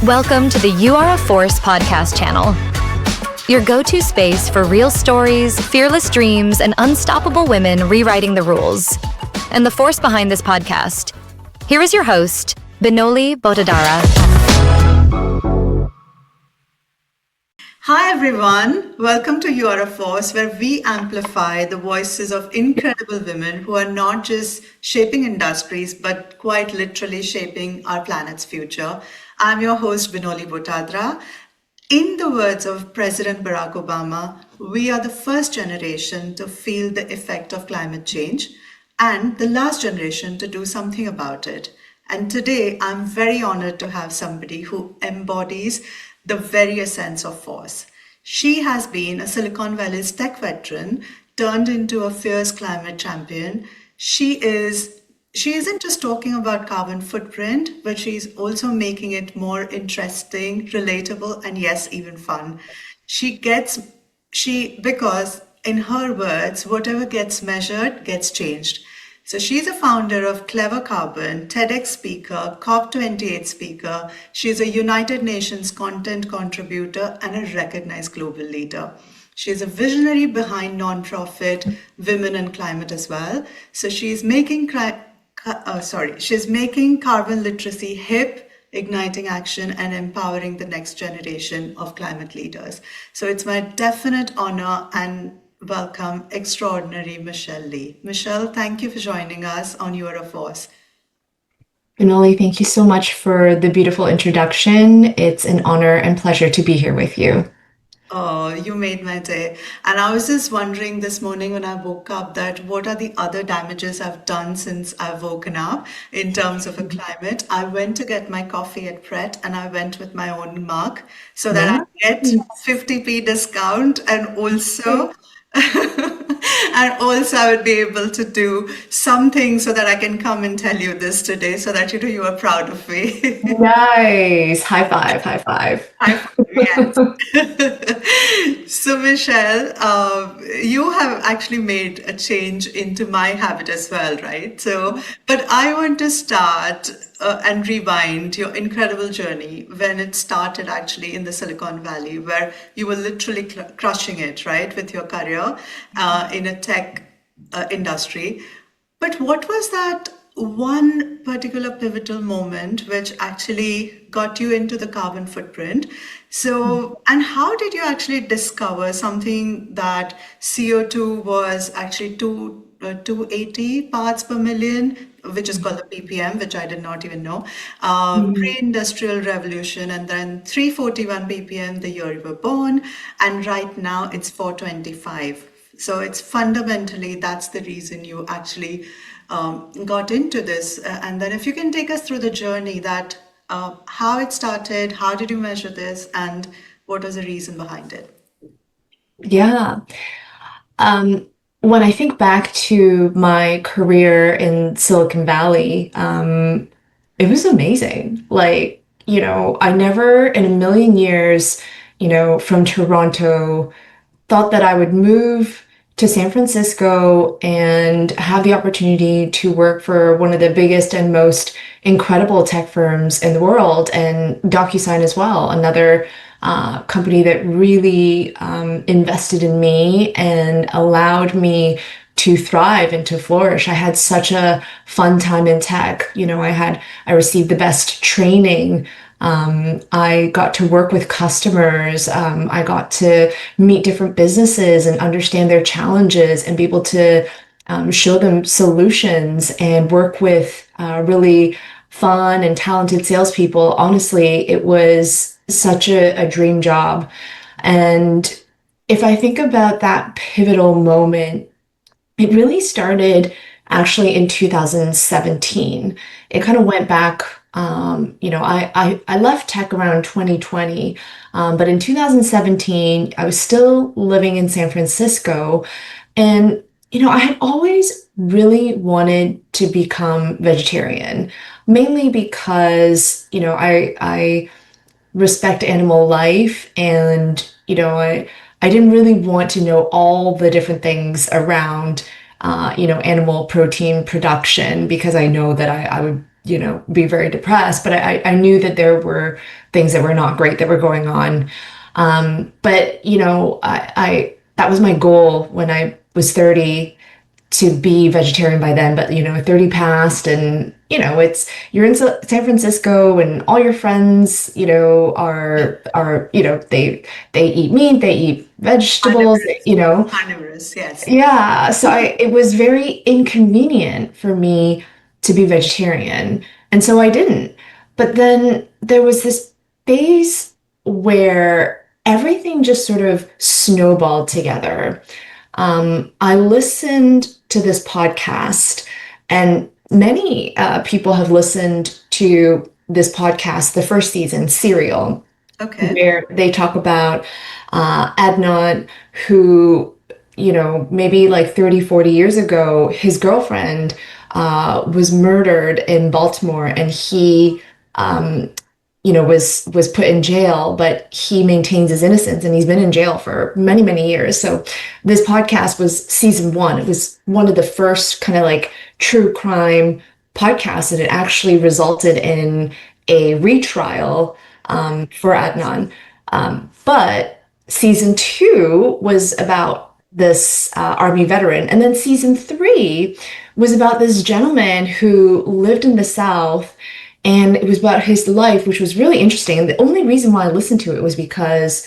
Welcome to the You Are a Force podcast channel, your go-to space for real stories, fearless dreams, and unstoppable women rewriting the rules. And the force behind this podcast. Here is your host, Benoli Botadara. Hi everyone, welcome to You Are a Force, where we amplify the voices of incredible women who are not just shaping industries, but quite literally shaping our planet's future. I'm your host, Benoli Botadra. In the words of President Barack Obama, we are the first generation to feel the effect of climate change and the last generation to do something about it. And today, I'm very honored to have somebody who embodies the very essence of force. She has been a Silicon Valley's tech veteran turned into a fierce climate champion. She isn't just talking about carbon footprint, but she's also making it more interesting, relatable, and yes, even fun. Because in her words, whatever gets measured gets changed. So she's a founder of Clever Carbon, TEDx speaker, Cop28 speaker. She's a United Nations content contributor and a recognized global leader. She's a visionary behind nonprofit Women in Climate as well. So she's making carbon literacy hip, igniting action and empowering the next generation of climate leaders. So it's my definite honor and welcome extraordinary Michelle Lee. Michelle, thank you for joining us on You Are a Force. Benoli, thank you so much for the beautiful introduction. It's an honor and pleasure to be here with you. Oh, you made my day. And I was just wondering this morning when I woke up that what are the other damages I've done since I've woken up in terms of a climate. I went to get my coffee at Pret and I went with my own mug so that I get 50p discount and also I would be able to do something so that I can come and tell you this today so that you are proud of me. Nice. High five, high five. High five, yes. So Michelle, you have actually made a change into my habit as well, right? But I want to start and rewind your incredible journey when it started actually in the Silicon Valley, where you were literally crushing it, right, with your career in a tech industry. But what was that one particular pivotal moment which actually got you into the carbon footprint? So, and how did you actually discover something that CO2 was actually 280 parts per million, which is called the ppm, which I did not even know, pre-industrial revolution, and then 341 ppm the year you were born, and right now it's 425. So it's fundamentally, that's the reason you actually got into this. And then if you can take us through the journey that how it started, how did you measure this, and what was the reason behind it? Yeah. When I think back to my career in Silicon Valley, it was amazing. Like, I never in a million years, from Toronto, thought that I would move to San Francisco and have the opportunity to work for one of the biggest and most incredible tech firms in the world, and DocuSign as well, another company that really invested in me and allowed me to thrive and to flourish. I had such a fun time in tech. I received the best training. I got to work with customers. I got to meet different businesses and understand their challenges and be able to show them solutions and work with really fun and talented salespeople. Honestly, it was such a dream job. And if I think about that pivotal moment, it really started actually in 2017. It kind of went back. I left tech around 2020, but in 2017, I was still living in San Francisco, and I had always really wanted to become vegetarian, mainly because I respect animal life, and I didn't really want to know all the different things around animal protein production, because I know that I would be very depressed, but I knew that there were things that were not great that were going on. But that was my goal when I was 30 to be vegetarian by then. But 30 passed, and you're in San Francisco, and all your friends, they eat meat, they eat vegetables, Carnivorous, yes. yeah. So it was very inconvenient for me to be vegetarian, and so I didn't. But then there was this phase where everything just sort of snowballed together. I listened to this podcast, and many people have listened to this podcast, the first season, Serial, Okay. where they talk about Adnan, who, maybe like 30, 40 years ago, his girlfriend was murdered in Baltimore, and he was put in jail, but he maintains his innocence, and he's been in jail for many, many years. So this podcast was season one. It was one of the first kind of like true crime podcasts, and it actually resulted in a retrial for Adnan. But season two was about this army veteran, and then season three was about this gentleman who lived in the South, and it was about his life, which was really interesting. And the only reason why I listened to it was because,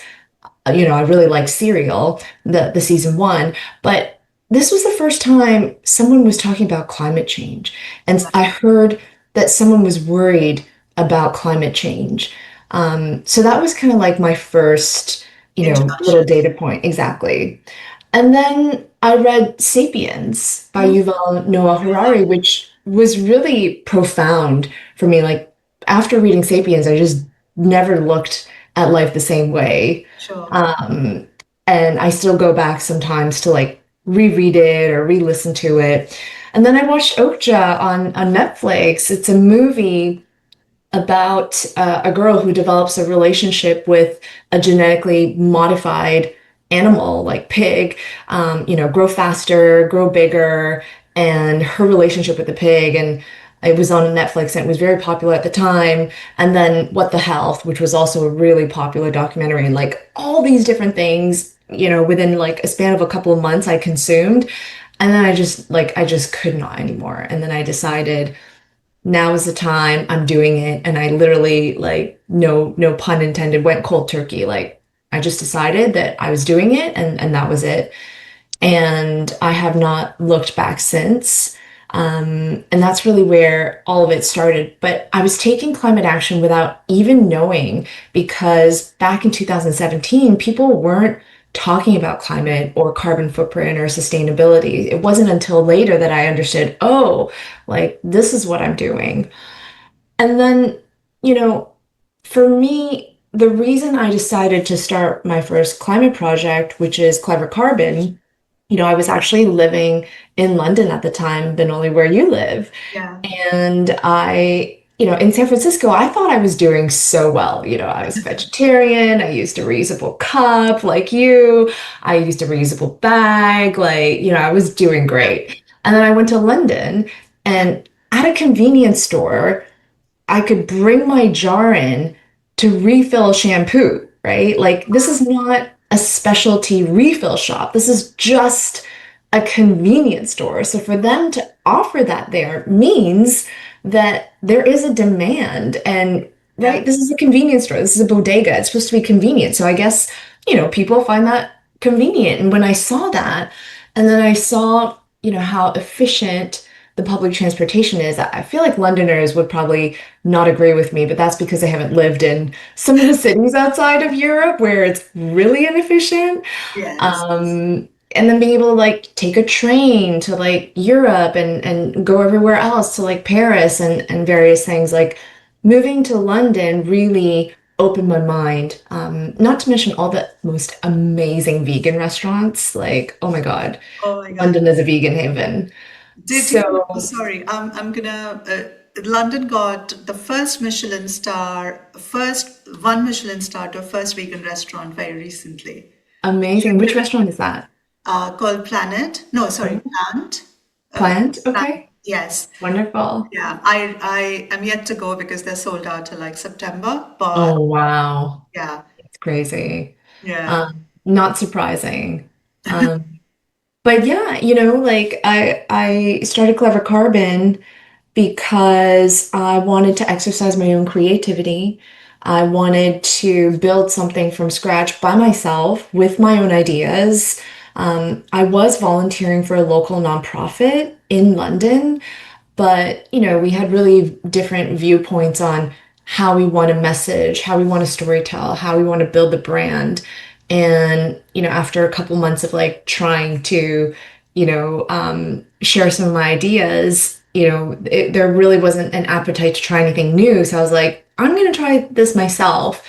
I really liked Serial, the season one. But this was the first time someone was talking about climate change. And I heard that someone was worried about climate change. So that was kind of like my first, little Introduction. data point. Exactly. And then I read Sapiens by Yuval Noah Harari, which was really profound for me. Like after reading Sapiens, I just never looked at life the same way. Sure. Um, and I still go back sometimes to like reread it or re-listen to it. And then I watched Okja on Netflix. It's a movie about a girl who develops a relationship with a genetically modified animal like pig, grow faster, grow bigger, and her relationship with the pig. And it was on Netflix, and it was very popular at the time. And then What the Health, which was also a really popular documentary, and like all these different things, within like a span of a couple of months I consumed. And then I just could not anymore. And then I decided now is the time, I'm doing it. And I literally, like, no pun intended, went cold turkey. Like, I just decided that I was doing it, and that was it. And I have not looked back since. And that's really where all of it started. But I was taking climate action without even knowing, because back in 2017, people weren't talking about climate or carbon footprint or sustainability. It wasn't until later that I understood, oh, like this is what I'm doing. And then, you know, for me, the reason I decided to start my first climate project, which is Clever Carbon, I was actually living in London at the time, Benoli, where you live. Yeah. And in San Francisco, I thought I was doing so well. I was a vegetarian. I used a reusable cup like you. I used a reusable bag. Like, I was doing great. And then I went to London, and at a convenience store, I could bring my jar in to refill shampoo, right? Like, this is not a specialty refill shop. This is just a convenience store. So for them to offer that there means that there is a demand. And Yeah. right, this is a convenience store. This is a bodega. It's supposed to be convenient. So I guess, people find that convenient. And when I saw that, and then I saw, how efficient the public transportation is, I feel like Londoners would probably not agree with me, but that's because I haven't lived in some of the cities outside of Europe where it's really inefficient. Yes. And then being able to like take a train to like Europe and go everywhere else to like Paris and various things. Like moving to London really opened my mind. Not to mention all the most amazing vegan restaurants. Like, oh my God, Oh my God. London is a vegan haven. Did you? Oh, So sorry. I'm gonna. London got the first Michelin star, first one Michelin star to a first vegan restaurant very recently, amazing. Which restaurant is that? called Planet. No, sorry, Oh, Plant. Uh, Plant? Plant. Okay. Yes. Wonderful. Yeah. I am yet to go because they're sold out till like September. But Oh, wow. yeah. It's crazy. Yeah. Not surprising. But yeah, like I started Clever Carbon because I wanted to exercise my own creativity. I wanted to build something from scratch by myself with my own ideas. I was volunteering for a local nonprofit in London, but we had really different viewpoints on how we want to message, how we want to storytell, how we want to build the brand. And after a couple months of like trying to share some of my ideas, there really wasn't an appetite to try anything new. So I was like, I'm going to try this myself.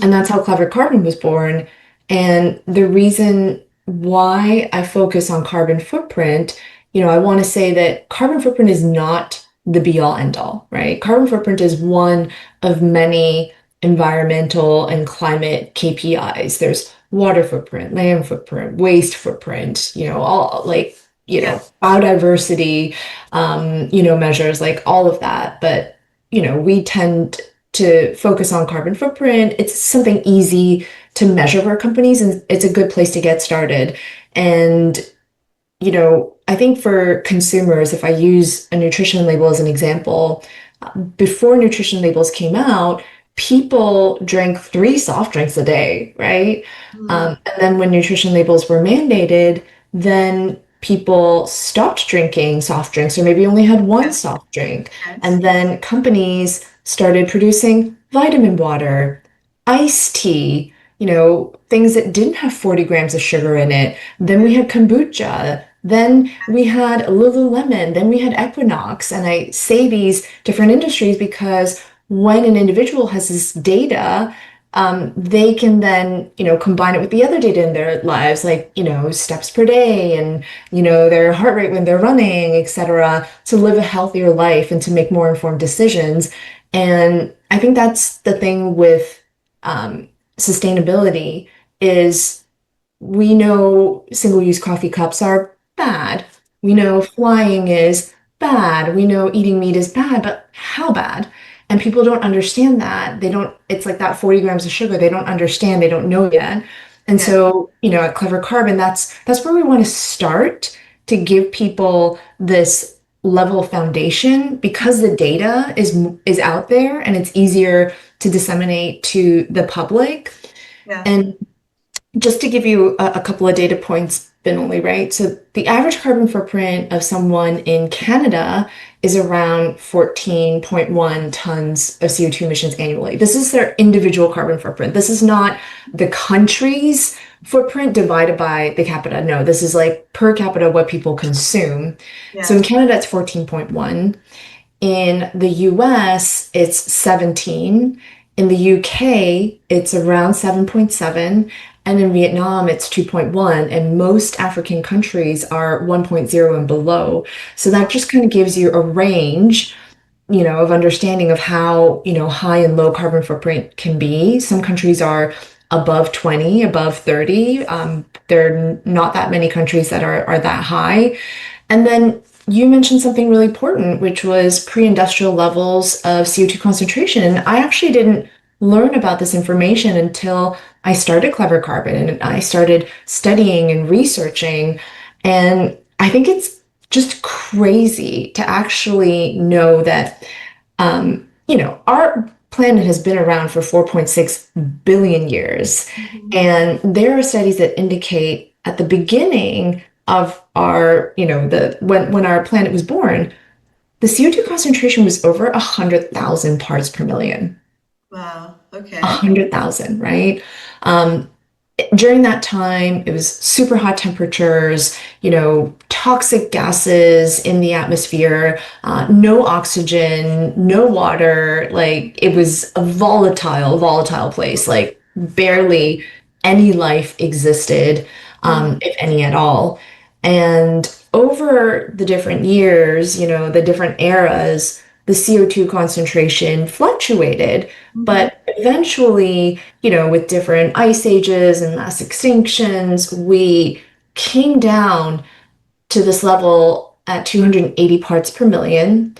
And that's how Clever Carbon was born. And the reason why I focus on carbon footprint, I want to say that carbon footprint is not the be all end all, right? Carbon footprint is one of many environmental and climate KPIs. There's water footprint, land footprint, waste footprint, all like, Yeah. biodiversity, measures, like all of that. But, we tend to focus on carbon footprint. It's something easy to measure for companies, and it's a good place to get started. And I think for consumers, if I use a nutrition label as an example, before nutrition labels came out, people drank 3 soft drinks a day, right? And then when nutrition labels were mandated, then people stopped drinking soft drinks or maybe only had one Yes. soft drink. Yes. And then companies started producing vitamin water, iced tea, things that didn't have 40 grams of sugar in it. Then we had kombucha. Then we had Lululemon. Then we had Equinox. And I say these different industries because when an individual has this data, they can then, combine it with the other data in their lives, like, steps per day and, their heart rate when they're running, etc., to live a healthier life and to make more informed decisions. And I think that's the thing with sustainability is we know single-use coffee cups are bad. We know flying is bad. We know eating meat is bad, but how bad? And people don't understand that. They don't, it's like that 40 grams of sugar. They don't understand. They don't know yet. And Yeah. so, at Clever Carbon, that's where we want to start to give people this level of foundation because the data is out there and it's easier to disseminate to the public. Yeah. And just to give you a couple of data points, Binley, right? So the average carbon footprint of someone in Canada is around 14.1 tons of CO2 emissions annually. This is their individual carbon footprint. This is not the country's footprint divided by the capita. No, this is like per capita what people consume. So in Yeah. Canada, it's 14.1. In the US, it's 17. In the UK, it's around 7.7. And in Vietnam, it's 2.1. And most African countries are 1.0 and below. So that just kind of gives you a range, of understanding of how, high and low carbon footprint can be. Some countries are above 20, above 30. There are not that many countries that are that high. And then you mentioned something really important, which was pre-industrial levels of CO2 concentration. And I actually didn't learn about this information until I started Clever Carbon and I started studying and researching. And I think it's just crazy to actually know that, our planet has been around for 4.6 billion years. And there are studies that indicate at the beginning of our, when our planet was born, the CO2 concentration was over 100,000 parts per million. Wow. A Okay. 100,000, right? Um, During that time, it was super hot temperatures, toxic gases in the atmosphere, no oxygen, no water. Like it was a volatile place. Like barely any life existed, if any at all. And over the different years, the different eras, the CO2 concentration fluctuated, but eventually, with different ice ages and mass extinctions, we came down to this level at 280 parts per million.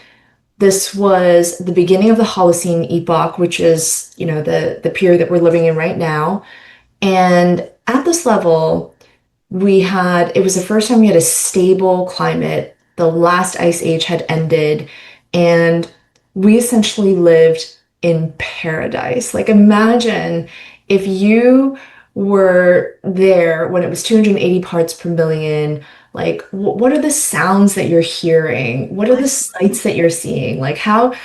This was the beginning of the Holocene epoch, which is, the period that we're living in right now. And at this level, it was the first time we had a stable climate. The last ice age had ended, and we essentially lived in paradise. Like, imagine if you were there when it was 280 parts per million. Like, what are the sounds that you're hearing? What are the sights that you're seeing? Like, what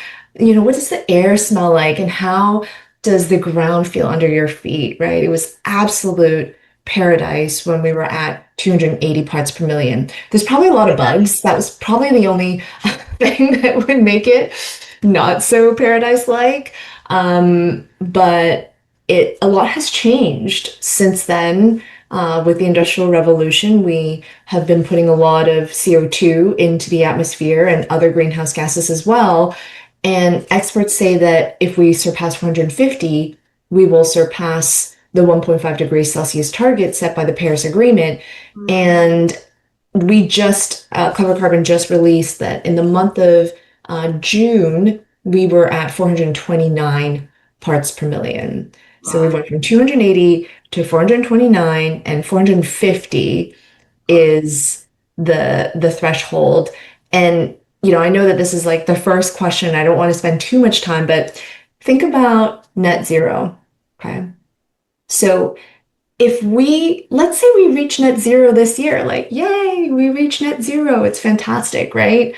does the air smell like? And how does the ground feel under your feet, right? It was absolute paradise when we were at 280 parts per million. There's probably a lot of bugs. That was probably the only thing that would make it not so paradise-like. But a lot has changed since then. With the Industrial Revolution, we have been putting a lot of CO2 into the atmosphere and other greenhouse gases as well. And experts say that if we surpass 450, we will surpass the 1.5 degrees Celsius target set by the Paris Agreement. And Clever Carbon just released that in the month of June, we were at 429 parts per million. So we went from 280 to 429, and 450 is the threshold. And I know that this is like the first question. I don't want to spend too much time, but think about net zero. Okay. So let's say we reach net zero this year, like, yay, we reach net zero. It's fantastic, right?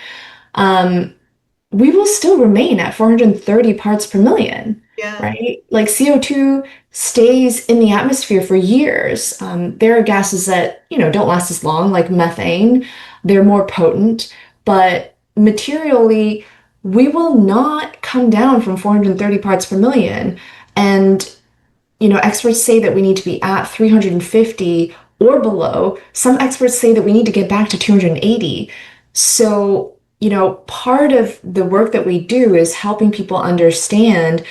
We will still remain at 430 parts per million, right? Like, CO2 stays in the atmosphere for years. There are gases that, don't last as long, like methane. They're more potent, but materially, we will not come down from 430 parts per million. And experts say that we need to be at 350 or below. Some experts say that we need to get back to 280. So, part of the work that we do is helping people understand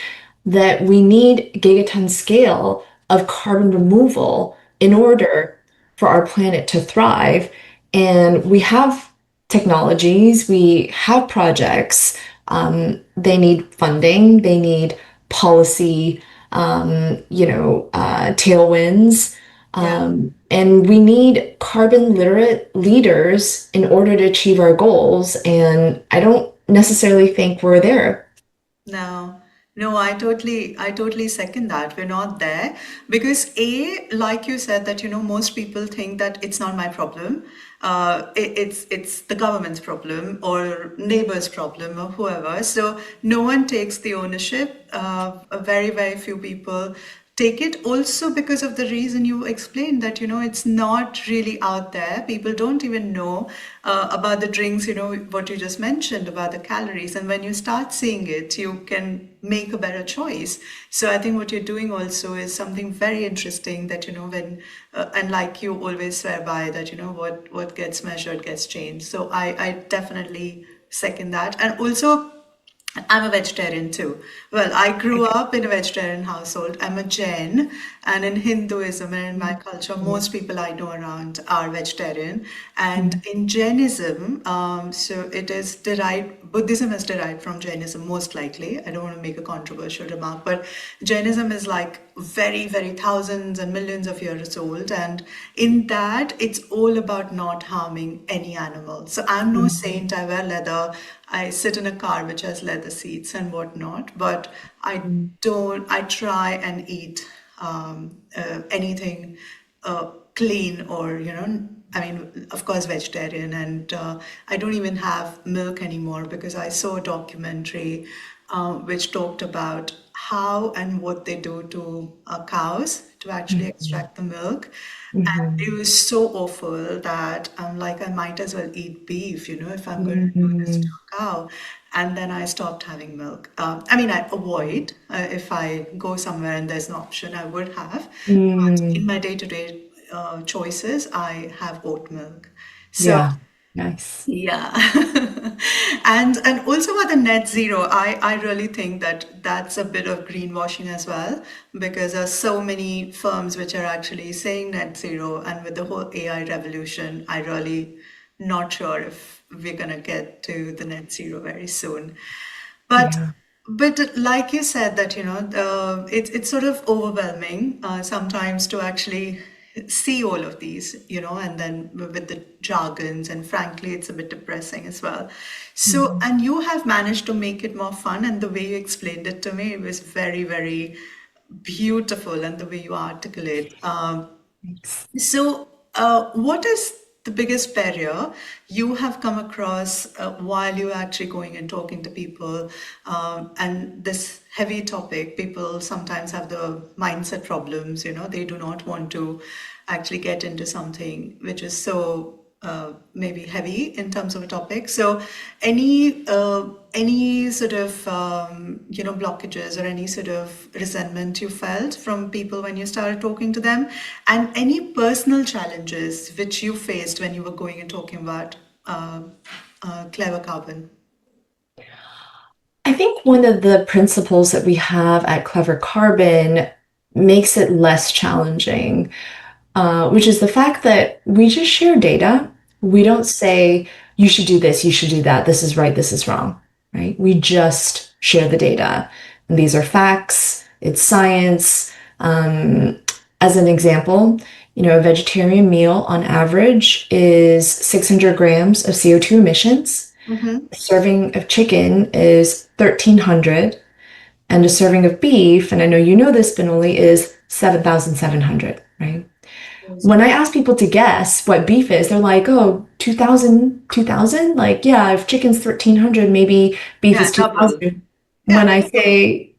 that we need gigaton scale of carbon removal in order for our planet to thrive. And we have technologies, we have projects. They need funding, they need policy, tailwinds. And we need carbon literate leaders in order to achieve our goals. And I don't necessarily think we're there. No, no, I totally second that. We're not there because like you said, that most people think that it's not my problem. It's the government's problem or neighbor's problem or whoever. So no one takes the ownership. Very, very few people take it, also because of the reason you explained, that it's not really out there. People don't even know about the drinks, what you just mentioned about the calories, and when you start seeing it, you can make a better choice. So I think what you're doing also is something very interesting, that when and like you always swear by, that what gets measured gets changed. So I definitely second that. And also, I'm a vegetarian too. Well, I grew up in a vegetarian household. I'm a Jain, and in Hinduism and in my culture, most people I know around are vegetarian. And in Jainism, so it is derived, Buddhism is derived from Jainism, most likely. I don't want to make a controversial remark, but Jainism is like very, very thousands and millions of years old. And in that, it's all about not harming any animal. So I'm no saint, I wear leather, I sit in a car which has leather seats and whatnot, but I try and eat anything clean, or, I mean, of course, vegetarian. And I don't even have milk anymore because I saw a documentary which talked about how and what they do to cows to actually extract the milk. And it was so awful that I'm like, I might as well eat beef, if I'm going to do this to a cow. And then I stopped having milk. I mean, I avoid, if I go somewhere and there's an option, I would have. But in my day-to-day choices, I have oat milk. So Yeah, nice. yeah. And also about the net zero, I really think that that's a bit of greenwashing as well, because there's so many firms which are actually saying net zero, and with the whole AI revolution, I really not sure if we're going to get to the net zero very soon. But Yeah. but like you said that, it's sort of overwhelming sometimes to actually see all of these, and then with the jargons, and frankly, it's a bit depressing as well. So, Mhm. and you have managed to make it more fun, and the way you explained it to me, it was very, very beautiful, and the way you articulate. Thanks. So, what is the biggest barrier you have come across while you're actually going and talking to people? And this heavy topic, people sometimes have the mindset problems, they do not want to actually get into something which is so maybe heavy in terms of a topic. So, any sort of blockages or any sort of resentment you felt from people when you started talking to them, and any personal challenges which you faced when you were going and talking about clever carbon. I think one of the principles that we have at Clever Carbon makes it less challenging, which is the fact that we just share data. We don't say, you should do this, you should do that, this is right, this is wrong, right? We just share the data. And these are facts, it's science. As an example, a vegetarian meal on average is 600 grams of CO2 emissions. Mm-hmm. A serving of chicken is 1,300, and a serving of beef, and I know you know this, Benoli, is 7,700, right? When I ask people to guess what beef is, they're like, oh, 2,000, 2,000? Like, yeah, if chicken's 1,300, maybe beef Yeah, is double. 2,000. Yeah, When I say,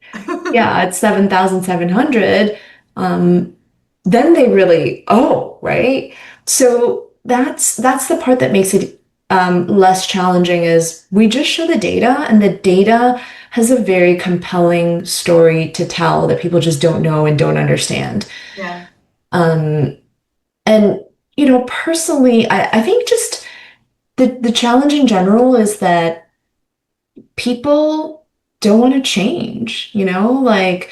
yeah, it's 7,700, then they really, oh, right? So that's the part that makes it less challenging is we just show the data, and the data has a very compelling story to tell that people just don't know and don't understand. yeah. Um, and personally, I think just the challenge in general is that people don't want to change, like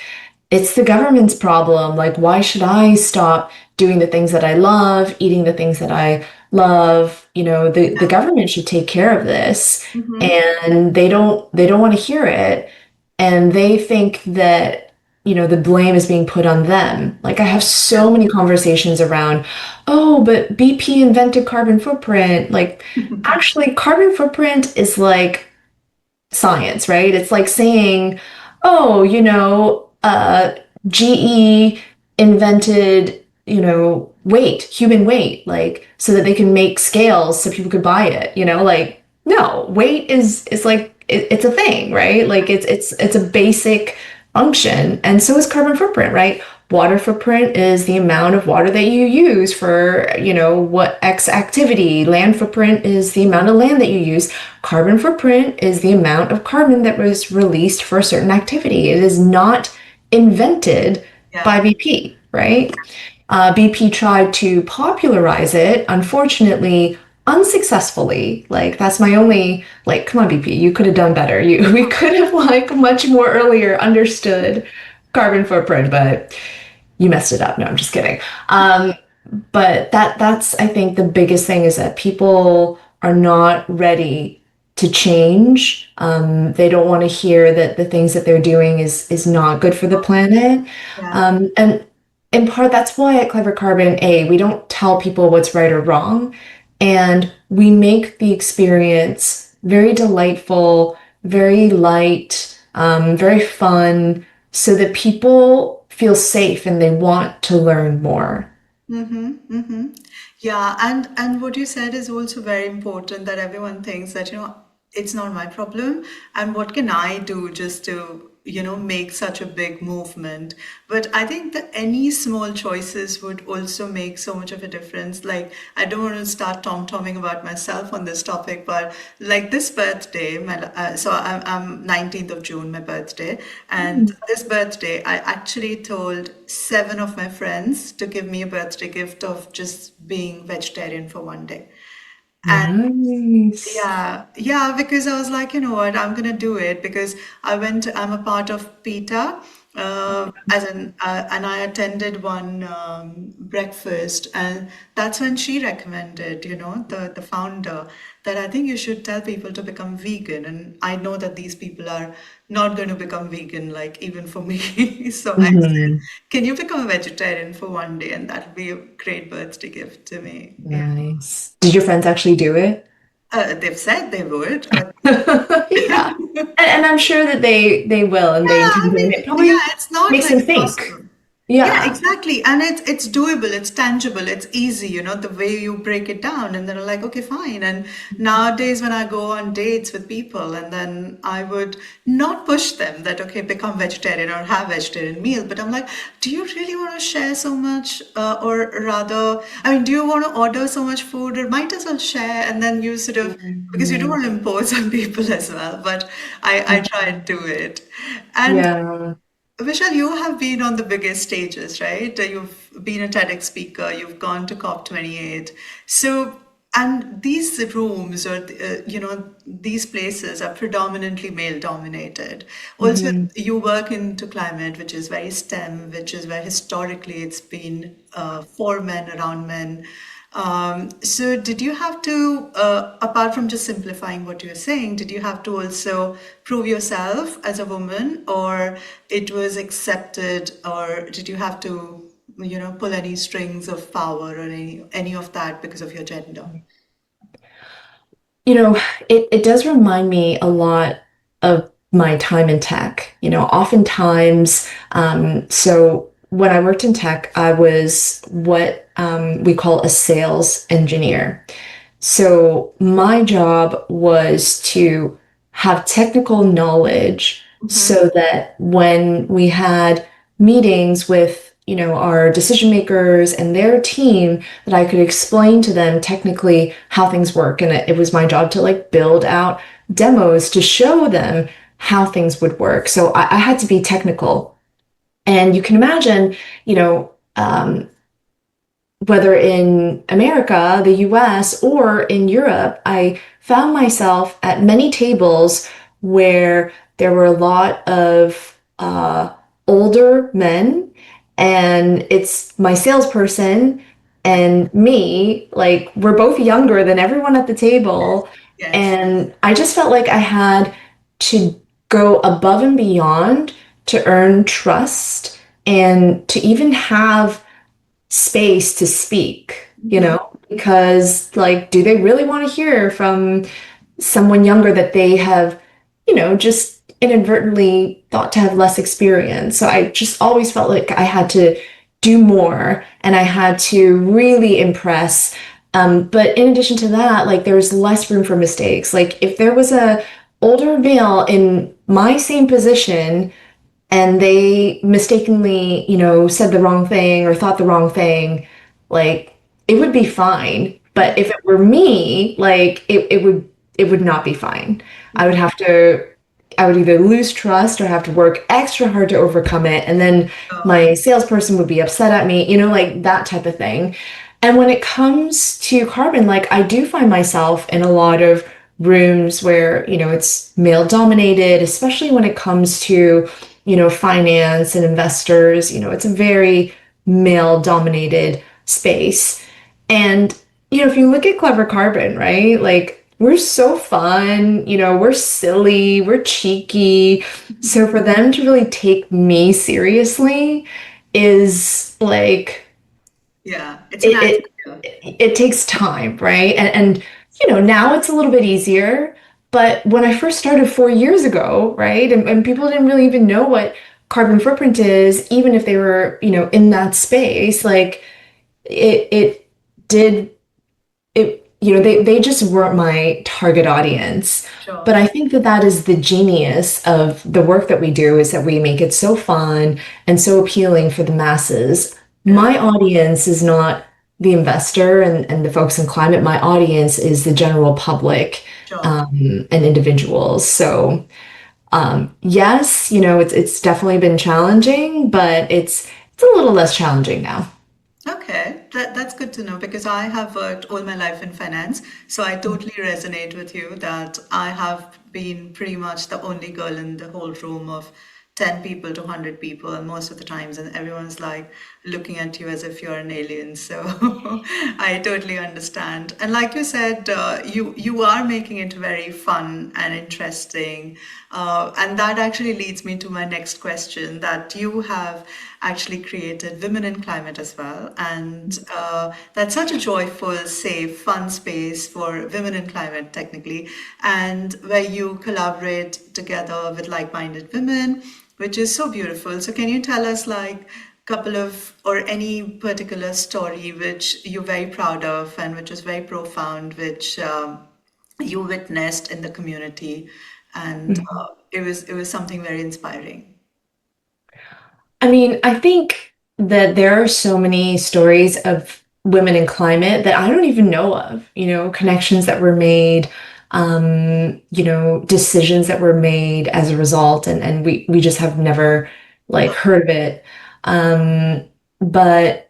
it's the government's problem. Like, why should I stop doing the things that I love, eating the things that I love? The government should take care of this. Mm-hmm. And they don't want to hear it. And they think that, the blame is being put on them. Like I have so many conversations around, oh, but BP invented carbon footprint. Like, actually, carbon footprint is like science, right? It's like saying, oh, GE invented, human weight, like so that they can make scales so people could buy it, like no, weight is like it's a thing, right? Like it's a basic function, and so is carbon footprint, right? Water footprint is the amount of water that you use for, what X activity. Land footprint is the amount of land that you use. Carbon footprint is the amount of carbon that was released for a certain activity. It is not invented by Yeah. BP, right? BP tried to popularize it, unfortunately, unsuccessfully. Like that's my only like, come on, BP, you could have done better. We could have like much more earlier understood carbon footprint, but you messed it up. No, I'm just kidding. But that's I think the biggest thing is that people are not ready to change. They don't want to hear that the things that they're doing is not good for the planet. Yeah. And in part, that's why at Clever Carbon, we don't tell people what's right or wrong, and we make the experience very delightful, very light, very fun, so that people feel safe and they want to learn more. Mm-hmm, mm-hmm. Yeah, and what you said is also very important, that everyone thinks that, it's not my problem, and what can I do just to, make such a big movement. But I think that any small choices would also make so much of a difference. Like, I don't want to start tom-tomming about myself on this topic, but like this birthday, so I'm 19th of June, my birthday, and this birthday, I actually told 7 of my friends to give me a birthday gift of just being vegetarian for one day. And Nice. yeah, yeah, because I was like, you know what, I'm gonna do it because I'm a part of PETA, and I attended one breakfast, and that's when she recommended, the founder, that I think you should tell people to become vegan. And I know that these people are not going to become vegan, like even for me. So I said, Hmm. can you become a vegetarian for one day? And that would be a great birthday gift to me. Yeah. Nice. Did your friends actually do it? They've said they would, but Yeah. And I'm sure that they will and they yeah, intend I to. And mean, it yeah, probably it's not makes like them think. impossible. Yeah, Yeah. exactly. And it's doable, it's tangible, it's easy, the way you break it down. And then I'm like, okay, fine. And nowadays, when I go on dates with people, and then I would not push them that, okay, become vegetarian or have vegetarian meal. But I'm like, do you really want to share so much? Or rather, I mean, do you want to order so much food? Or might as well share. And then you sort of, because you don't Mhm. want to impose on people as well. But I try and do it. And Yeah. Vishal, you have been on the biggest stages, right? You've been a TEDx speaker, you've gone to Cop28. So, and these rooms or, these places are predominantly male dominated. Also, Hmm. you work into climate, which is very STEM, which is where historically it's been for men, around men. So did you have to, apart from just simplifying what you're saying, did you have to also prove yourself as a woman, or it was accepted, or did you have to, pull any strings of power or any of that because of your gender? You know, it does remind me a lot of my time in tech. Oftentimes, so when I worked in tech, I was what we call a sales engineer. So my job was to have technical knowledge so that when we had meetings with, our decision makers and their team, that I could explain to them technically how things work. And it was my job to like build out demos to show them how things would work. So I had to be technical. And you can imagine, whether in America, the US, or in Europe, I found myself at many tables where there were a lot of older men, and it's my salesperson and me, like, we're both younger than everyone at the table. Yes. And I just felt like I had to go above and beyond to earn trust and to even have space to speak, because like, do they really want to hear from someone younger that they have, just inadvertently thought to have less experience? So I just always felt like I had to do more and I had to really impress. But in addition to that, like there was less room for mistakes. Like if there was a older male in my same position and they mistakenly, said the wrong thing or thought the wrong thing, like it would be fine. But if it were me, like it would not be fine. I would have to I would either lose trust or have to work extra hard to overcome it. And then Oh, my salesperson would be upset at me, like that type of thing. And when it comes to carbon, like I do find myself in a lot of rooms where, it's male dominated, especially when it comes to, finance and investors. It's a very male dominated space. And, if you look at Clever Carbon, right? Like we're so fun, we're silly, we're cheeky. So for them to really take me seriously is like yeah. It's an it atmosphere. it takes time, right? And now it's a little bit easier, but when I first started 4 years ago, right, and people didn't really even know what carbon footprint is, even if they were, in that space, like it did it, they just weren't my target audience. But Sure. I think that that is the genius of the work that we do, is that we make it so fun and so appealing for the masses. Yeah. My audience is not the investor and the folks in climate. My audience is the general public, Sure. and individuals. So yes, it's definitely been challenging, but it's a little less challenging now. Okay, that's good to know because I have worked all my life in finance. So I totally resonate with you that I have been pretty much the only girl in the whole room of 10 people to 100 people, and most of the times, and everyone's like looking at you as if you're an alien. So I totally understand. And like you said, you are making it very fun and interesting. And that actually leads me to my next question, that you have actually created Women in Climate as well. And that's such a joyful, safe, fun space for women in climate, technically, and where you collaborate together with like-minded women, which is so beautiful. So can you tell us like couple of or any particular story which you're very proud of and which was very profound, which you witnessed in the community, and it was something very inspiring. I mean, I think that there are so many stories of women in climate that I don't even know of, connections that were made, decisions that were made as a result, and we just have never like heard of it. Um, but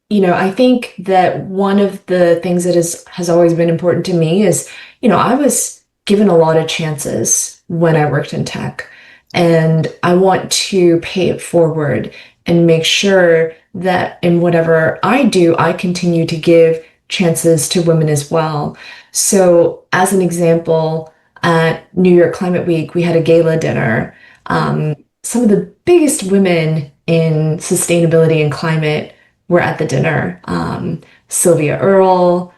I think that one of the things that has always been important to me is, I was given a lot of chances when I worked in tech, and I want to pay it forward and make sure that in whatever I do, I continue to give chances to women as well. So, as an example, at New York Climate Week, we had a gala dinner. Some of the biggest women in sustainability and climate were at the dinner. Sylvia Earle,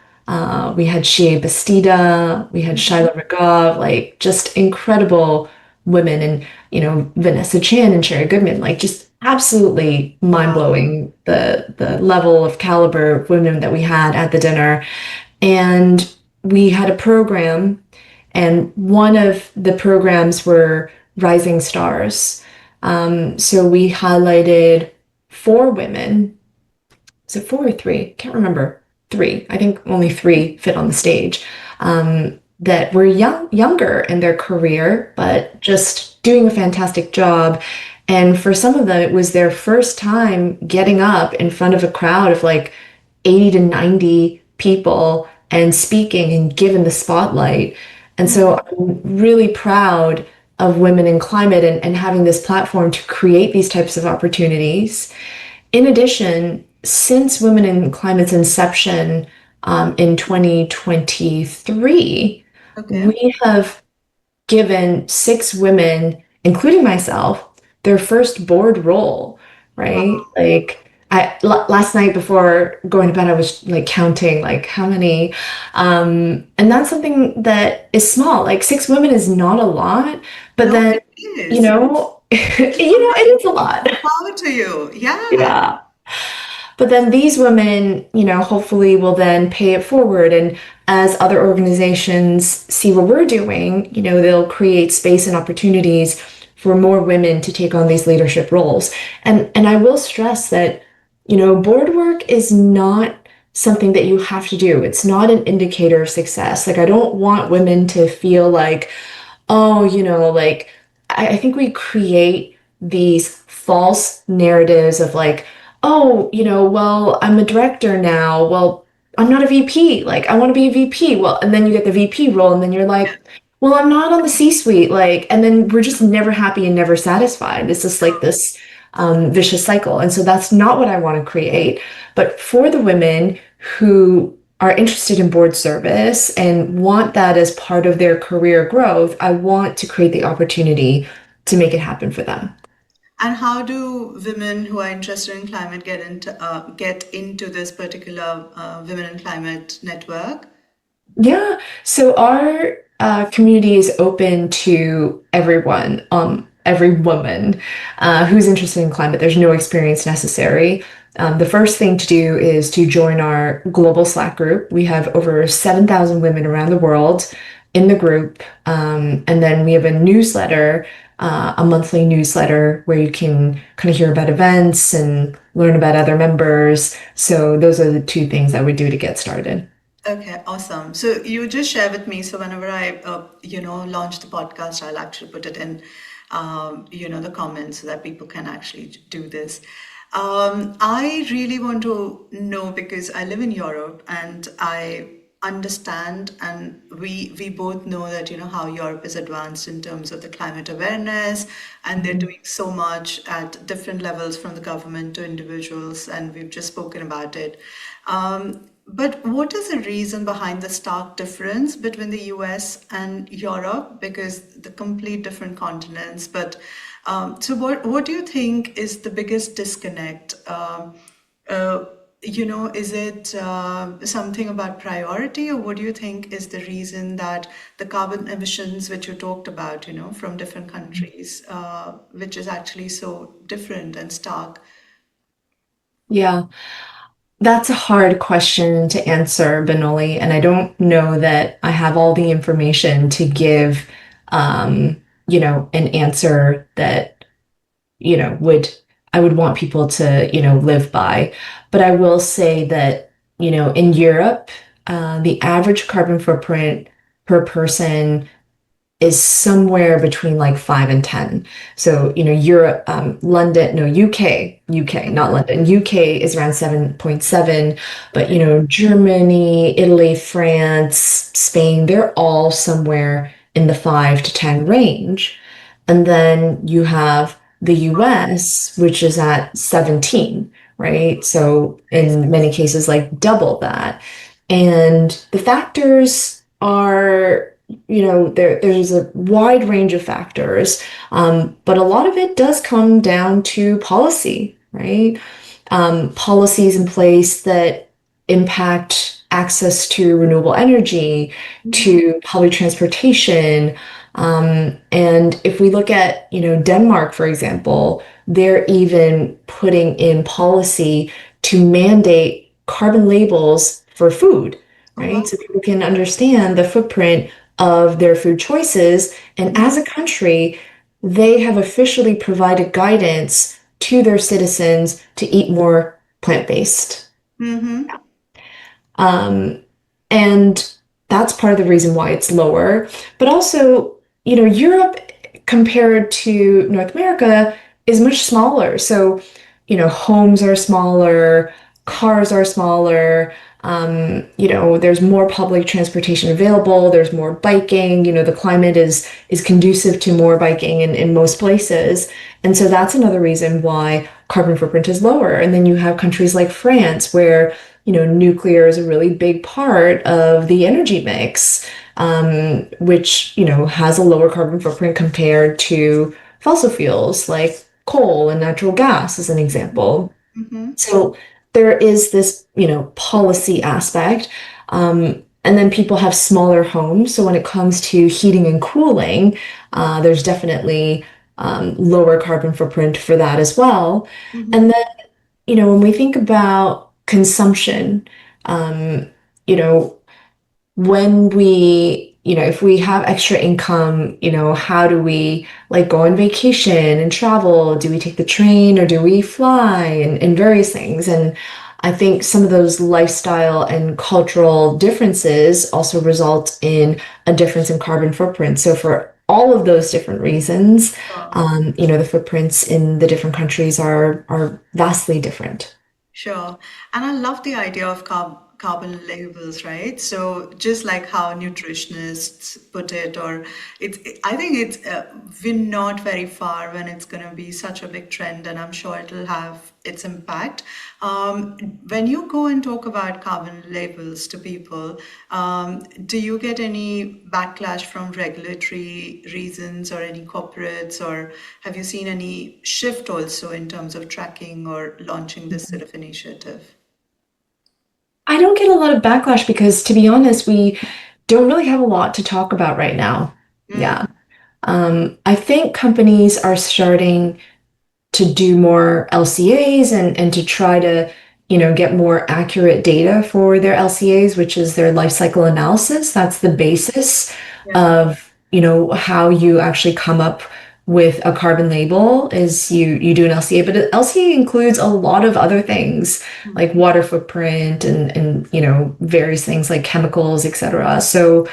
we had Shea Bastida, we had Shiloh Regov, like just incredible women, and Vanessa Chan and Sherry Goodman, like just absolutely mind-blowing the level of caliber of women that we had at the dinner. And we had a program, and one of the programs were Rising Stars. So we highlighted four women. Is it four or three? Can't remember. Three. I think only three fit on the stage. That were younger in their career, but just doing a fantastic job. And for some of them, it was their first time getting up in front of a crowd of like 80 to 90 people and speaking and given the spotlight. And so I'm really proud of Women in Climate, and having this platform to create these types of opportunities. In addition, since Women in Climate's inception in 2023, Okay. we have given six women, including myself, their first board role, right? Wow. Like last night before going to bed, I was like counting like how many, and that's something that is small. Like six women is not a lot, but No, then, it is. it is a lot. Power to you. Yeah. Yeah. But then these women, hopefully will then pay it forward. And as other organizations see what we're doing, they'll create space and opportunities for more women to take on these leadership roles. And I will stress that, board work is not something that you have to do. It's not an indicator of success. Like I don't want women to feel like, oh, like I think we create these false narratives of like, oh, well, I'm a director now. Well, I'm not a VP. Like, I want to be a VP. Well, and then you get the VP role, and then you're like, well, I'm not on the C-suite. Like, and then we're just never happy and never satisfied. It's just like this vicious cycle. And so that's not what I want to create. But for the women who are interested in board service and want that as part of their career growth, I want to create the opportunity to make it happen for them. And how do women who are interested in climate get into this particular Women in Climate network? Yeah, so our community is open to everyone, every woman who's interested in climate. There's no experience necessary. The first thing to do is to join our global Slack group. We have over 7,000 women around the world in the group. And then we have a newsletter, a monthly newsletter where you can kind of hear about events and learn about other members. So those are the two things I would do to get started. Okay, awesome. So you just share with me. So whenever I, launch the podcast, I'll actually put it in, the comments so that people can actually do this. I really want to know because I live in Europe and understand, and we both know that how Europe is advanced in terms of the climate awareness, and they're Mhm. doing so much at different levels from the government to individuals, and we've just spoken about it. But what is the reason behind the stark difference between the US and Europe? Because the complete different continents. But so what do you think is the biggest disconnect? Uh, is it something about priority, or what do you think is the reason that the carbon emissions, which you talked about, from different countries, which is actually so different and stark? Yeah, that's a hard question to answer, Benoli, and I don't know that I have all the information to give, an answer that, would I would want people to, live by. But I will say that, in Europe, the average carbon footprint per person is somewhere between like 5 and 10. So, Europe, London, no, UK, not London. UK is around 7.7, but, Okay. Germany, Italy, France, Spain, they're all somewhere in the 5 to 10 range. And then you have the US, which is at 17, right? So Crazy. in many cases, like double that. And the factors are, there's a wide range of factors, but a lot of it does come down to policy, right? Policies in place that impact access to renewable energy, Mhm. to public transportation. And if we look at, Denmark, for example, they're even putting in policy to mandate carbon labels for food, Oh, right? wow. So people can understand the footprint of their food choices. And as a country, they have officially provided guidance to their citizens to eat more plant-based. Mm-hmm. Um, and that's part of the reason why it's lower. But also, Europe compared to North America is much smaller. So, homes are smaller, cars are smaller. There's more public transportation available. There's more biking. The climate is conducive to more biking in most places. And so that's another reason why carbon footprint is lower. And then you have countries like France where nuclear is a really big part of the energy mix, which, has a lower carbon footprint compared to fossil fuels like coal and natural gas, as an example. Mm-hmm. So there is this, policy aspect. And then people have smaller homes. So when it comes to heating and cooling, there's definitely lower carbon footprint for that as well. Mm-hmm. And then when we think about consumption, um, you know, when if we have extra income, how do we like go on vacation and travel? Do we take the train or do we fly and various things? And I think some of those lifestyle and cultural differences also result in a difference in carbon footprint. So for all of those different reasons, the footprints in the different countries are vastly different. Sure. And I love the idea of carbon labels, right? So just like how nutritionists put it, or I think we're not very far when it's going to be such a big trend, and I'm sure it'll have its impact. When you go and talk about carbon labels to people, do you get any backlash from regulatory reasons or any corporates, or have you seen any shift also in terms of tracking or launching this sort of initiative? I don't get a lot of backlash because, to be honest, we don't really have a lot to talk about right now. Yeah. I think companies are starting to do more LCAs and to try to, get more accurate data for their LCAs, which is their life cycle analysis. That's the basis Yeah. of, how you actually come up with a carbon label is you do an LCA, but an LCA includes a lot of other things like water footprint and various things like chemicals, etc. So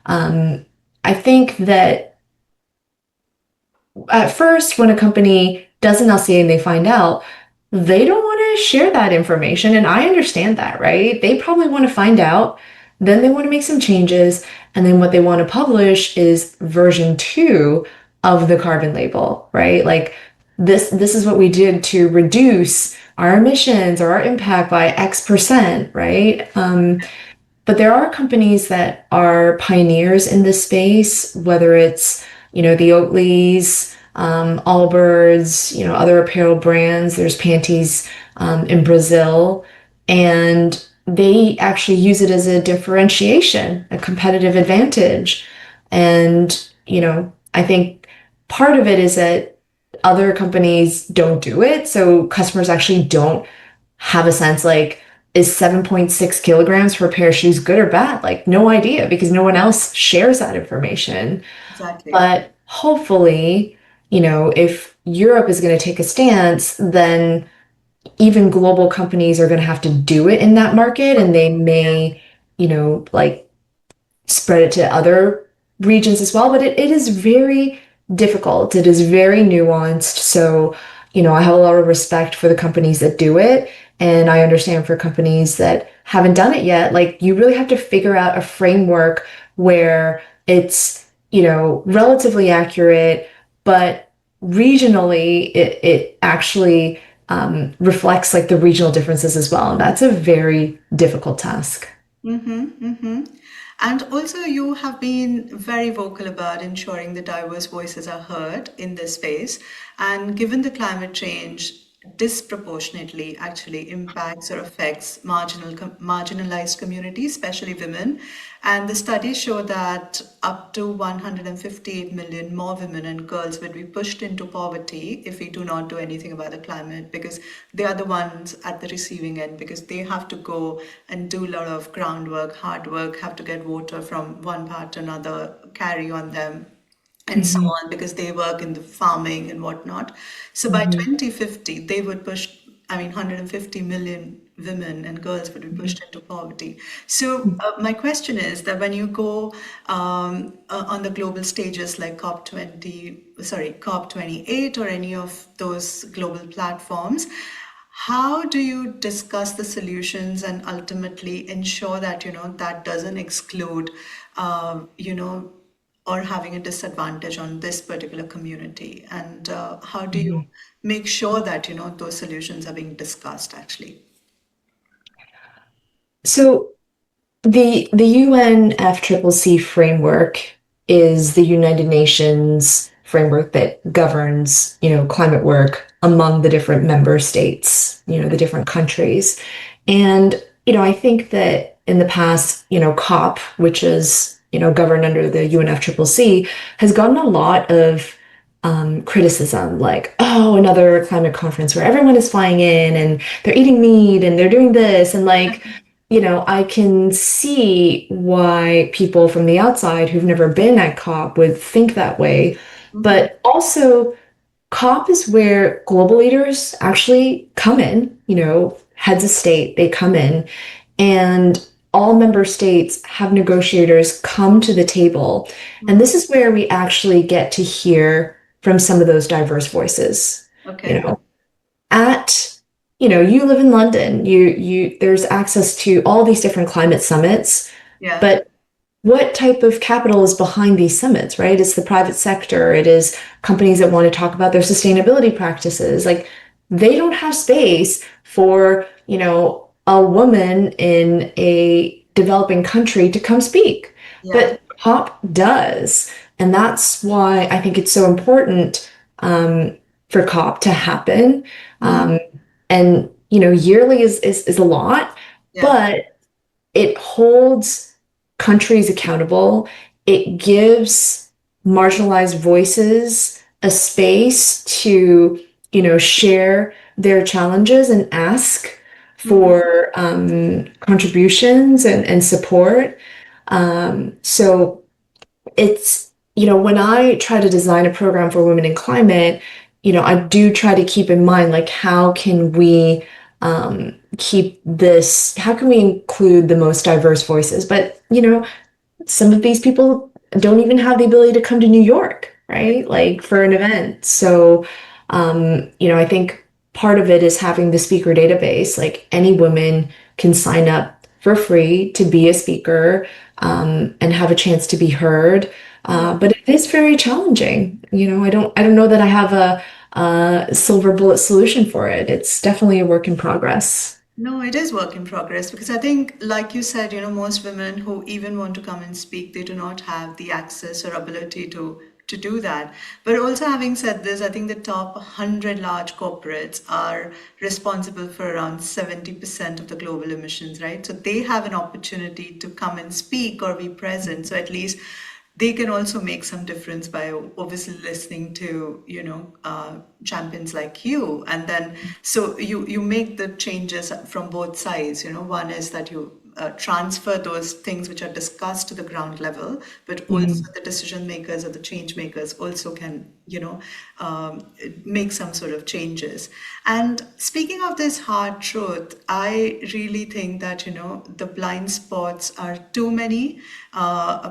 I think that at first, when a company does an LCA and they find out, they don't want to share that information. And I understand that, right? They probably want to find out Then they want to make some changes. And then what they want to publish is version 2 of the carbon label, right? Like this is what we did to reduce our emissions or our impact by X%, right? But there are companies that are pioneers in this space, whether it's, the Oatleys, Allbirds, other apparel brands. There's Panties in Brazil, and they actually use it as a differentiation, a competitive advantage. And, I think part of it is that other companies don't do it. So customers actually don't have a sense like, is 7.6 kilograms for a pair of shoes good or bad? Like, no idea because no one else shares that information. Exactly. But hopefully, if Europe is going to take a stance, then even global companies are going to have to do it in that market and they may, like spread it to other regions as well. But it is very difficult. It is very nuanced. So, I have a lot of respect for the companies that do it. And I understand for companies that haven't done it yet, like you really have to figure out a framework where it's, relatively accurate, but regionally it actually reflects like the regional differences as well. And that's a very difficult task. And also, you have been very vocal about ensuring the diverse voices are heard in this space. And given the climate change disproportionately actually impacts or affects marginalized communities, especially women. And the studies show that up to 158 million more women and girls will be pushed into poverty if we do not do anything about the climate, because they are the ones at the receiving end, because they have to go and do a lot of groundwork, hard work, have to get water from one part to another, carry on them and so Mhm. on, because they work in the farming and whatnot. So by Mhm. 2050, they would push, 150 million women and girls would be Mhm. pushed into poverty. So my question is that when you go on the global stages like COP28 or any of those global platforms, how do you discuss the solutions and ultimately ensure that, that doesn't exclude, or having a disadvantage on this particular community? And how do you Mhm. make sure that, those solutions are being discussed actually? So the UNFCCC framework is the United Nations framework that governs, climate work among the different member states, the different countries. And, I think that in the past, COP, which is, governed under the UNFCCC, has gotten a lot of criticism, like, oh, another climate conference where everyone is flying in and they're eating meat and they're doing this. And like, I can see why people from the outside who've never been at COP would think that way. But also, COP is where global leaders actually come in, heads of state, they come in, and all member states have negotiators come to the table. And this is where we actually get to hear from some of those diverse voices. You Okay. know, at you live in London, there's access to all these different climate summits, Yeah. but what type of capital is behind these summits, right? It's the private sector, it is companies that want to talk about their sustainability practices. Like they don't have space for, a woman in a developing country to come speak. Yeah. But COP does. And that's why I think it's so important for COP to happen. Um, and, yearly is a lot, Yeah. but it holds countries accountable. It gives marginalized voices a space to, share their challenges and ask for contributions and support. So it's, when I try to design a program for women in climate, I do try to keep in mind, like, how can we how can we include the most diverse voices? But, some of these people don't even have the ability to come to New York, right? Like for an event. So, I think part of it is having the speaker database, like any woman can sign up for free to be a speaker, and have a chance to be heard. But it is very challenging. I don't know that I have a silver bullet solution for it. It's definitely a work in progress. No, it is work in progress because I think, like you said, most women who even want to come and speak, they do not have the access or ability to do that. But also, having said this, I think the top 100 large corporates are responsible for around 70% of the global emissions, right? So they have an opportunity to come and speak or be present. So at least they can also make some difference by obviously listening to champions like you, and then so you make the changes from both sides. One is that you transfer those things which are discussed to the ground level, but also the decision makers or the change makers also can make some sort of changes. And speaking of this hard truth, I really think that the blind spots are too many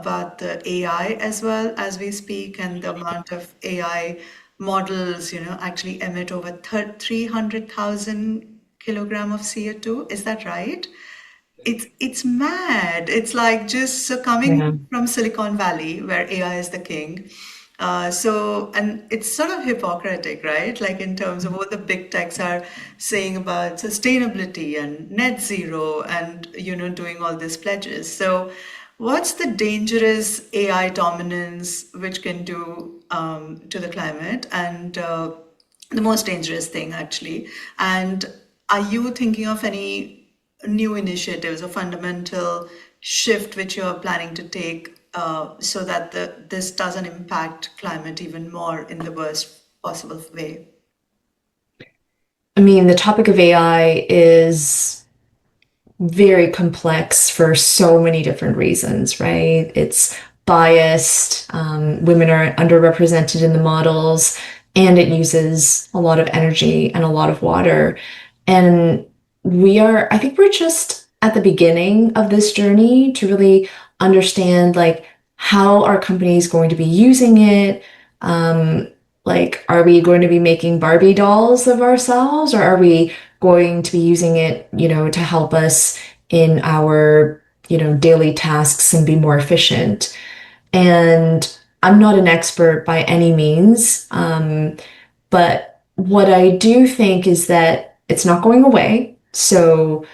about the AI as well as we speak, and the amount of AI models actually emit over 300,000 kilogram of CO2. Is that right? It's mad. It's like just so coming Yeah. from Silicon Valley, where AI is the king. And it's sort of hypocritic, right? Like in terms of what the big techs are saying about sustainability and net zero and, doing all these pledges. So what's the dangerous AI dominance which can do to the climate, and the most dangerous thing actually? And are you thinking of any new initiatives or fundamental shift which you're planning to take so that this doesn't impact climate even more in the worst possible way? I mean, the topic of AI is very complex for so many different reasons, right? It's biased, women are underrepresented in the models, and it uses a lot of energy and a lot of water. And I think we're just at the beginning of this journey to really understand like how are companies going to be using it? Um, like, are we going to be making Barbie dolls of ourselves, or are we going to be using it, to help us in our, daily tasks and be more efficient? And I'm not an expert by any means, but what I do think is that it's not going away. So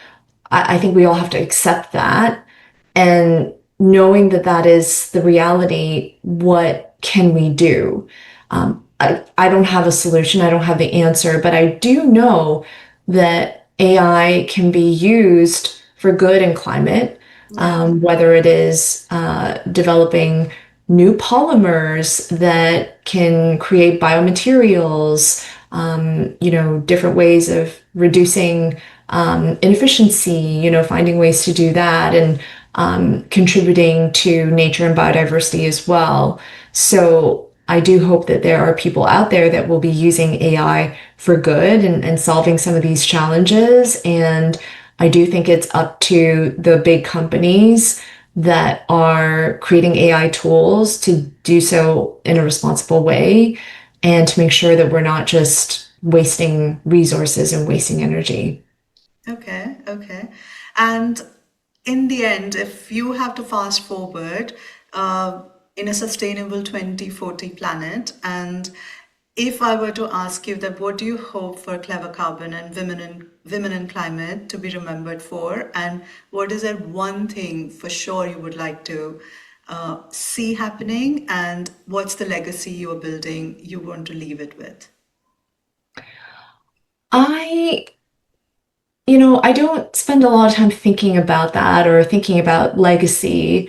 I think we all have to accept that. And knowing that that is the reality, what can we do? I don't have a solution, I don't have the answer, but I do know that AI can be used for good in climate, Yeah. whether it is developing new polymers that can create biomaterials, different ways of reducing inefficiency, finding ways to do that, and contributing to nature and biodiversity as well. So I do hope that there are people out there that will be using AI for good and solving some of these challenges. And I do think it's up to the big companies that are creating AI tools to do so in a responsible way and to make sure that we're not just wasting resources and wasting energy. Okay, okay. And in the end, if you have to fast forward in a sustainable 2040 planet, and if I were to ask you that, what do you hope for Clever Carbon and women in climate to be remembered for, and what is that one thing for sure you would like to see happening, and what's the legacy you are building you want to leave it with? I I don't spend a lot of time thinking about that or thinking about legacy.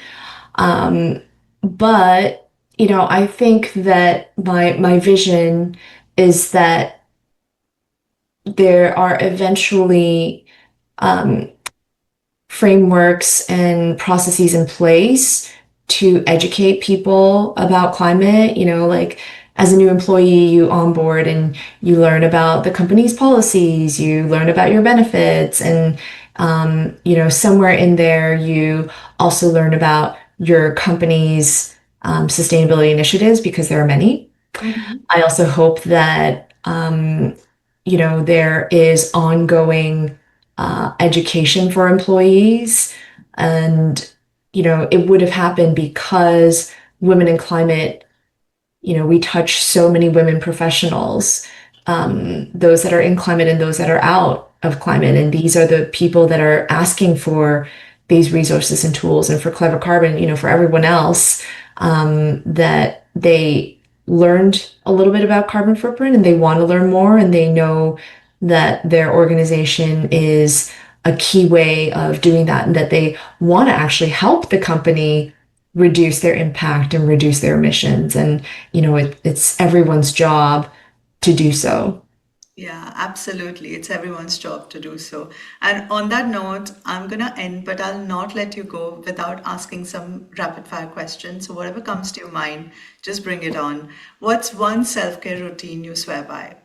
Um, but, I think that my vision is that there are eventually um, frameworks and processes in place to educate people about climate. Like as a new employee, you onboard and you learn about the company's policies, you learn about your benefits, and somewhere in there, you also learn about your company's sustainability initiatives because there are many. Mhm. I also hope that there is ongoing education for employees. And, it would have happened because women in climate, we touch so many women professionals, those that are in climate and those that are out of climate. And these are the people that are asking for these resources and tools. And for Clever Carbon, for everyone else, that they learned a little bit about carbon footprint and they want to learn more, and they know that their organization is a key way of doing that, and that they want to actually help the company reduce their impact and reduce their emissions. And, it's everyone's job to do so. Yeah, absolutely. It's everyone's job to do so. And on that note, I'm going to end, but I'll not let you go without asking some rapid fire questions. So, whatever comes to your mind, just bring it on. What's one self care routine you swear by?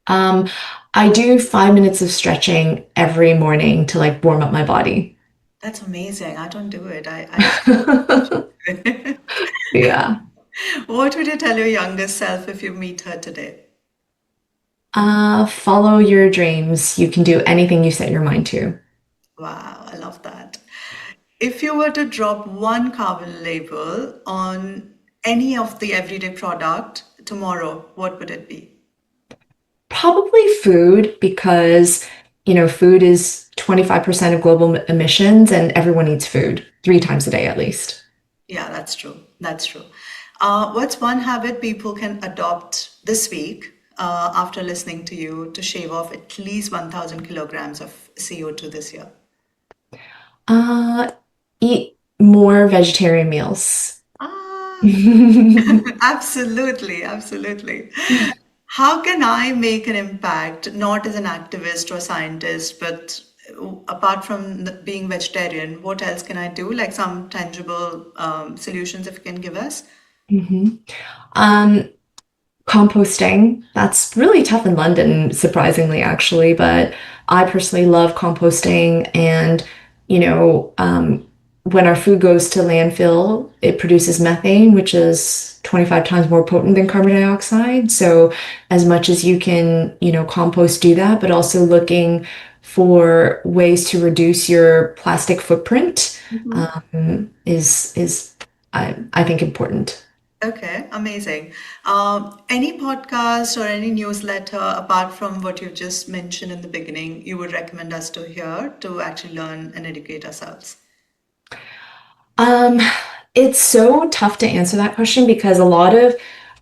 Um, I do 5 minutes of stretching every morning to like warm up my body. That's amazing. I don't do it. I Yeah. What would you tell your younger self if you meet her today? Follow your dreams. You can do anything you set your mind to. Wow, I love that. If you were to drop one carbon label on any of the everyday product tomorrow, what would it be? Probably food, because, food is 25% of global emissions, and everyone eats food 3 times a day at least. Yeah, that's true. That's true. What's one habit people can adopt this week after listening to you to shave off at least 1,000 kilograms of CO2 this year? Uh, Eat more vegetarian meals. Ah, absolutely, absolutely. How can I make an impact, not as an activist or scientist, but apart from being vegetarian, what else can I do? Like some tangible solutions if you can give us? Mhm. Um, Composting. That's really tough in London, surprisingly, actually. But I personally love composting. And, when our food goes to landfill, it produces methane, which is 25 times more potent than carbon dioxide. So, as much as you can, compost, do that, but also looking for ways to reduce your plastic footprint is I think important. Okay, amazing. Any podcast or any newsletter apart from what you just mentioned in the beginning, you would recommend us to hear to actually learn and educate ourselves? Um, it's so tough to answer that question because a lot of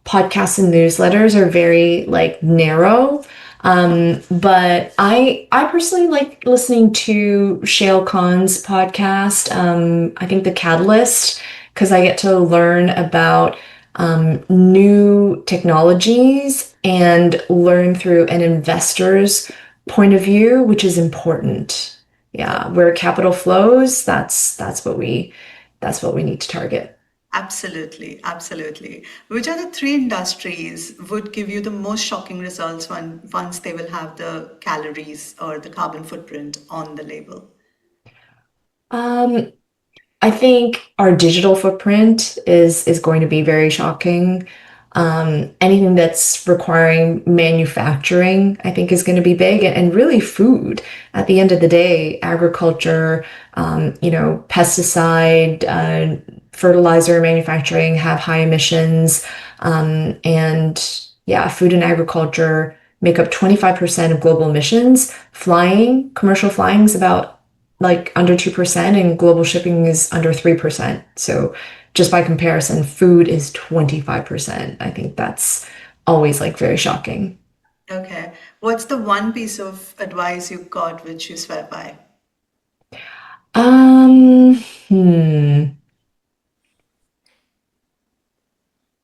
podcasts and newsletters are very like narrow. But I personally like listening to Shale Khan's podcast. I think The Catalyst, because I get to learn about new technologies and learn through an investor's point of view, which is important. Yeah, where capital flows, that's what we need to target. Absolutely, absolutely. Which are the three industries would give you the most shocking results once they will have the calories or the carbon footprint on the label? Um, I think our digital footprint is going to be very shocking. Anything that's requiring manufacturing, I think, is going to be big, and really food. At the end of the day, agriculture, pesticide, fertilizer manufacturing have high emissions, and yeah, food and agriculture make up 25% of global emissions. Commercial flying is about like under 2%, and global shipping is under 3%. So just by comparison, food is 25%. I think that's always like very shocking. Okay. What's the one piece of advice you got which you swear by? Um, hmm.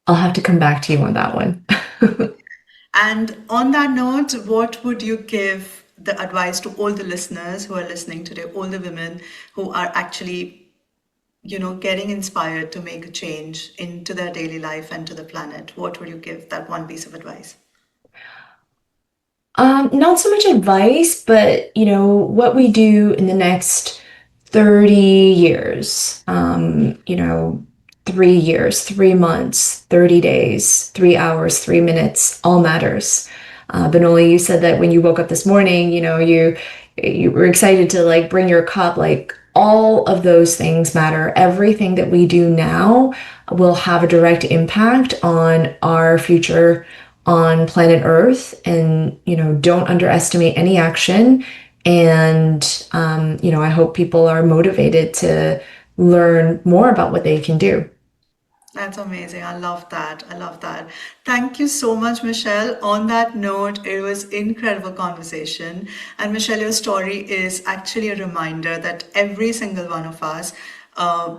I'll have to come back to you on that one. And on that note, what would you give the advice to all the listeners who are listening today, all the women who are actually, getting inspired to make a change into their daily life and to the planet? What would you give that one piece of advice? Not so much advice, but what we do in the next 30 years, 3 years, 3 months, 30 days, 3 hours, 3 minutes, all matters. Benoli, you said that when you woke up this morning, you were excited to like bring your cup, like all of those things matter. Everything that we do now will have a direct impact on our future on planet Earth. And, don't underestimate any action. And, I hope people are motivated to learn more about what they can do. That's amazing. I love that. I love that. Thank you so much, Michelle. On that note, it was incredible conversation. And Michelle, your story is actually a reminder that every single one of us,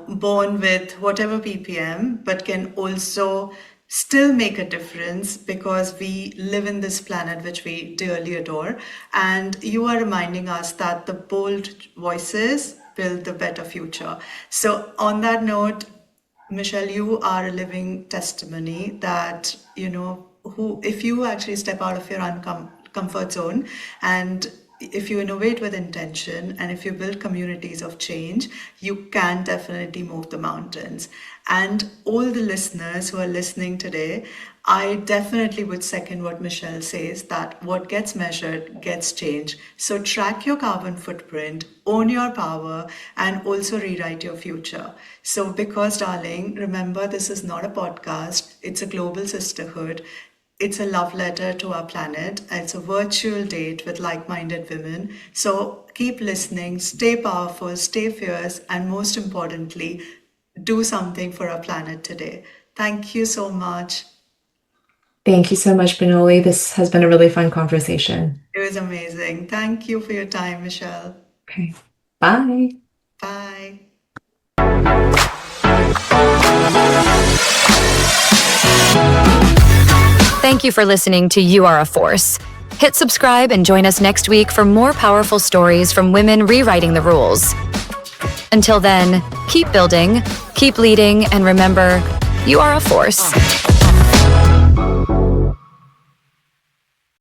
born with whatever ppm, but can also still make a difference because we live in this planet which we dearly adore. And you are reminding us that the bold voices build the better future. So on that note, Michelle, you are a living testimony that, if you actually step out of your comfort zone, and if you innovate with intention, and if you build communities of change, you can definitely move the mountains. And all the listeners who are listening today, I definitely would second what Michelle says, that what gets measured gets changed. So track your carbon footprint, own your power, and also rewrite your future. So because, darling, remember, this is not a podcast, it's a global sisterhood. It's a love letter to our planet. It's a virtual date with like-minded women. So keep listening, stay powerful, stay fierce, and most importantly, do something for our planet today. Thank you so much. Thank you so much, Benoli. This has been a really fun conversation. It was amazing. Thank you for your time, Michelle. Okay. Bye. Bye. Thank you for listening to You Are a Force. Hit subscribe and join us next week for more powerful stories from women rewriting the rules. Until then, keep building, keep leading, and remember, you are a force.